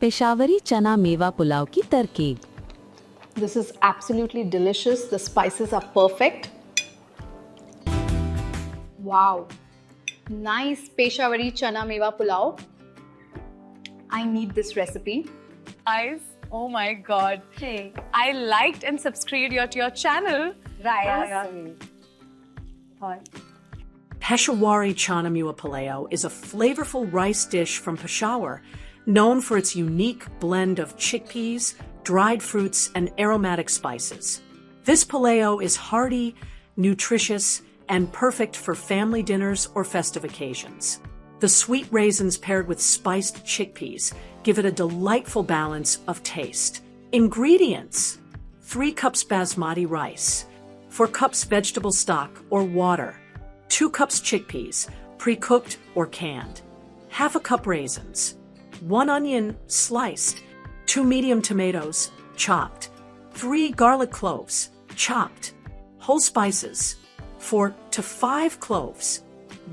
पेशावरी चना मेवा पुलाव की तरकीब। This is absolutely delicious. The spices are perfect. Wow. Nice Peshawari Chana Mewa Pulao. I need this recipe. Guys, oh my god. Hey. I liked and subscribed to your channel. Right. Peshawari Chana Mewa Pulao is a flavorful rice dish from Peshawar, known for its unique blend of chickpeas, dried fruits, and aromatic spices. This pulao is hearty, nutritious, and perfect for family dinners or festive occasions. The sweet raisins paired with spiced chickpeas give it a delightful balance of taste. Ingredients: 3 cups basmati rice, 4 cups vegetable stock or water, 2 cups chickpeas, pre-cooked or canned, half a cup raisins, 1 onion sliced, 2 medium tomatoes chopped, 3 garlic cloves chopped, whole spices, 4 to 5 cloves,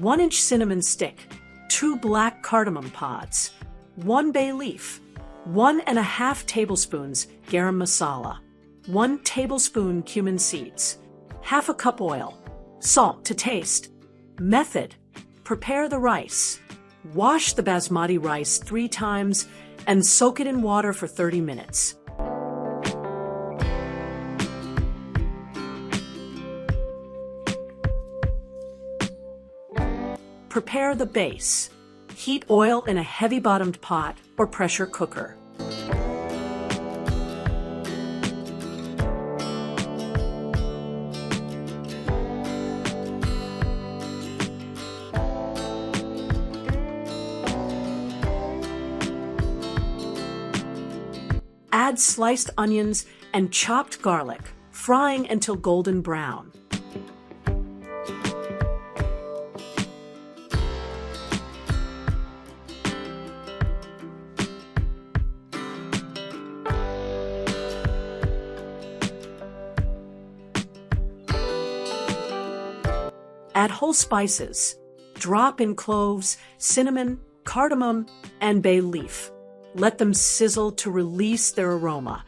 1-inch cinnamon stick, 2 black cardamom pods, 1 bay leaf, 1½ tablespoons garam masala, 1 tablespoon cumin seeds, half a cup oil, salt to taste. Method: prepare the rice. Wash the basmati rice 3 times and soak it in water for 30 minutes. Prepare the base. Heat oil in a heavy-bottomed pot or pressure cooker. Add sliced onions and chopped garlic, frying until golden brown. Add whole spices. Drop in cloves, cinnamon, cardamom, and bay leaf. Let them sizzle to release their aroma.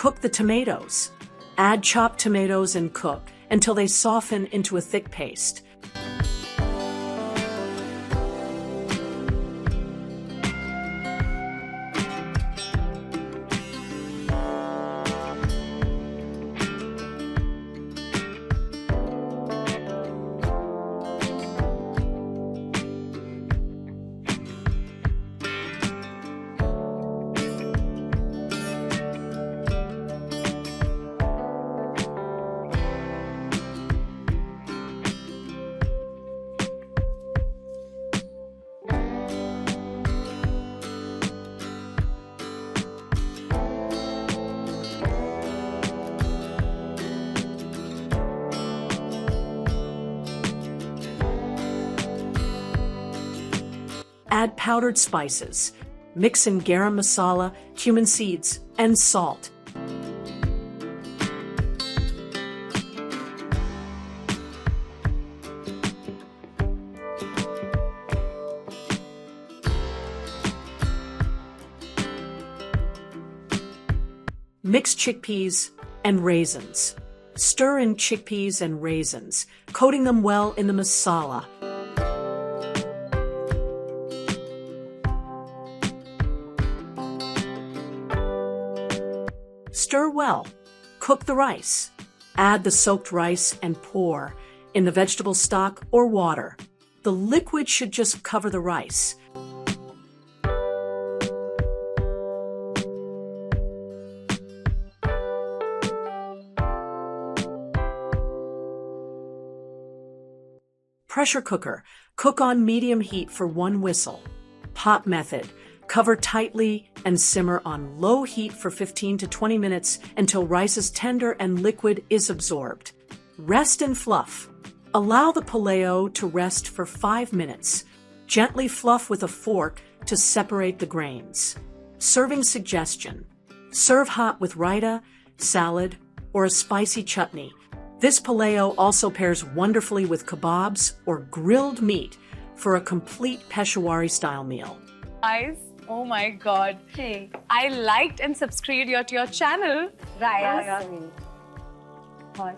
Cook the tomatoes. Add chopped tomatoes and cook until they soften into a thick paste. Add powdered spices. Mix in garam masala, cumin seeds, and salt. Mix chickpeas and raisins. Stir in chickpeas and raisins, coating them well in the masala. Stir well. Cook the rice. Add the soaked rice and pour in the vegetable stock or water. The liquid should just cover the rice. Pressure cooker. Cook on medium heat for 1 whistle. Pot method. Cover tightly and simmer on low heat for 15 to 20 minutes until rice is tender and liquid is absorbed. Rest and fluff. Allow the pulao to rest for 5 minutes. Gently fluff with a fork to separate the grains. Serving suggestion. Serve hot with raita, salad, or a spicy chutney. This pulao also pairs wonderfully with kebabs or grilled meat for a complete Peshawari-style meal. Guys, oh my God. Hey. I liked and subscribed to your channel. Raya. Hi.